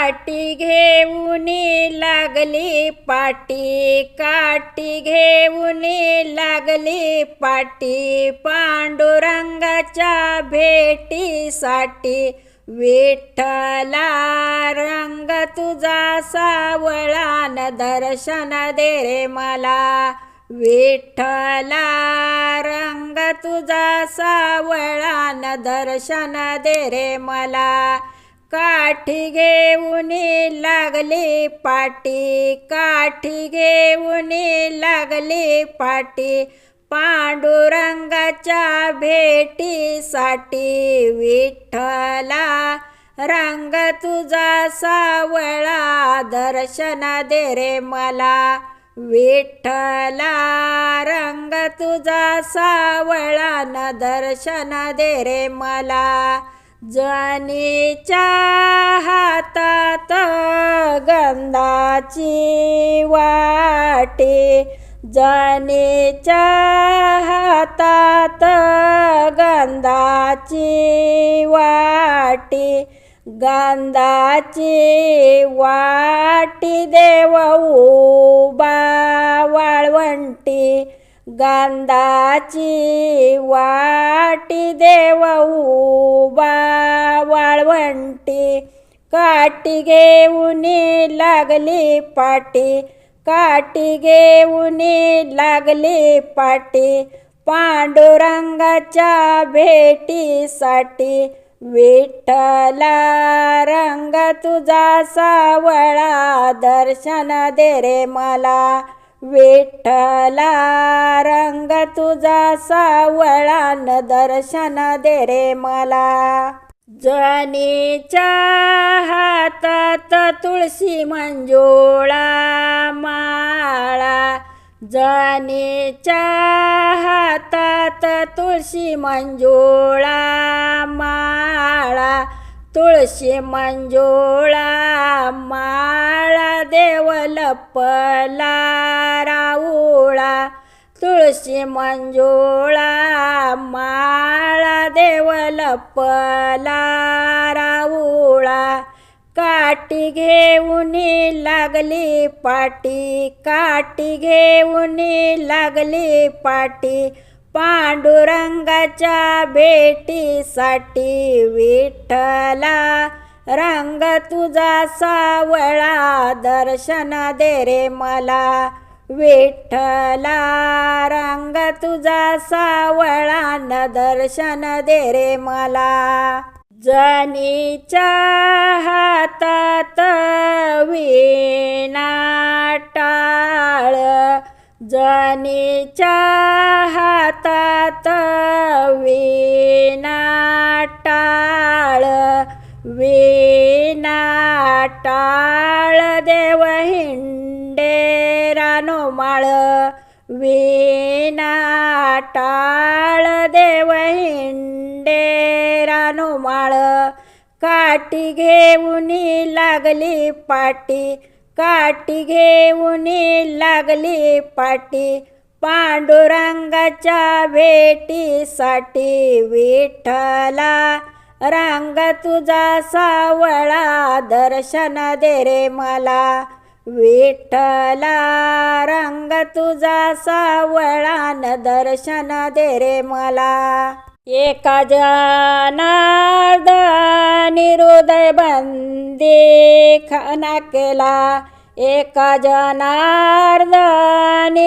काठी घेऊन लागली पाटी, काठी घेऊन लागली पाटी, पांडुरंगाच्या भेटीसाठी. विठ्ठला रंग तुझा सावळा न दर्शन दे रे मला. विठ्ठला रंग तुझा सावळा न दर्शन दे रे मला. काठी घेऊन लागली पाटी, काठी घेऊन लागली पाटी, पांडुरंगाच्या भेटीसाठी. विठ्ठला रंग तुझा सावळा दर्शन दे रे मला. विठ्ठला रंग तुझा सावळा न दर्शन दे रे मला. जनीच्या हातात गंधाची वाटी, जनीच्या हातात गंधाची वाटी, गंधाची वाटी देव उभा वाळवंटी, गंधाची वाटी देव उभा वाळवंटी. काठी घेऊन लागली पाटी, काठी घेऊन लागली पाटी, पांडुरंगाच्या भेटीसाठी. विठ्ठला रंग तुझा सावळा दर्शन दे रे मला. विठ्ठला रंग तुझा सावळा न दर्शन दे रे मला. जनीच्या हातात तुळशी मंजुळा माळा, जनीच्या हातात तुळशी मंजुळा माळा, तुळशी मंजुळा माळा देव लपला राऊळा, तुळशी मंजुळा माळा देव लपला राऊळा. काठी घेऊन लागली पाटी, काठी घेऊन लागली पाटी, पांडुरंगाच्या भेटीसाठी. विठ्ठला रंग तुझा सावळा दर्शन दे रे मला. विठ्ठला रंग तुझा सावळा न दर्शन दे रे मला. जनीच्या हातात वीणा टाळ, जनीच्या हातात वीणा टाळ, वीणा टाळ देव हिंडे रानोमाळ, वीणा टाळ देव हिंडे रानोमाळ. काठी घेऊन लागली पाटी, काठी घेऊन लागली पाटी, पांडुरंगाच्या भेटीसाठी. विठ्ठला रंग तुझा सावळा दर्शन दे रे मला. विठ्ठला रंग तुझा सावळा न दर्शन दे रे मला. एका जनार्दनी हृदय बंदी खाना केला, एका जनार्दनी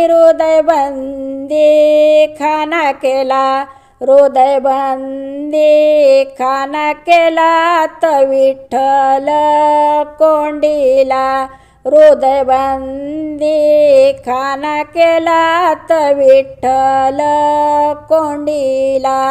हृदय बंदी खाना केला, हृदय बंदी खाना केला तर विठ्ठल कोंडीला, हृदय बंदी खाना केला तर विठ्ठल कोंडीला.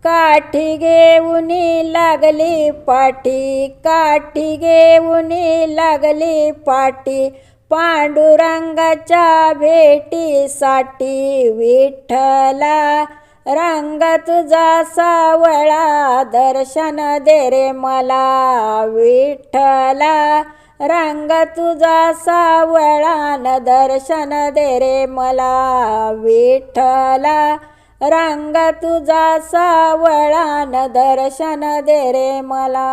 काठी घेऊन लागली पाटी, काठी घेऊन लागली पाटी, पांडुरंगाच्या भेटीसाठी. विठ्ठला रंग तुझा सावळा दर्शन दे रे मला. विठ्ठला रंग तुझा सावळा न दर्शन दे रे मला. विठ्ठला रंग तुझा सावळा न दर्शन दे रे मला.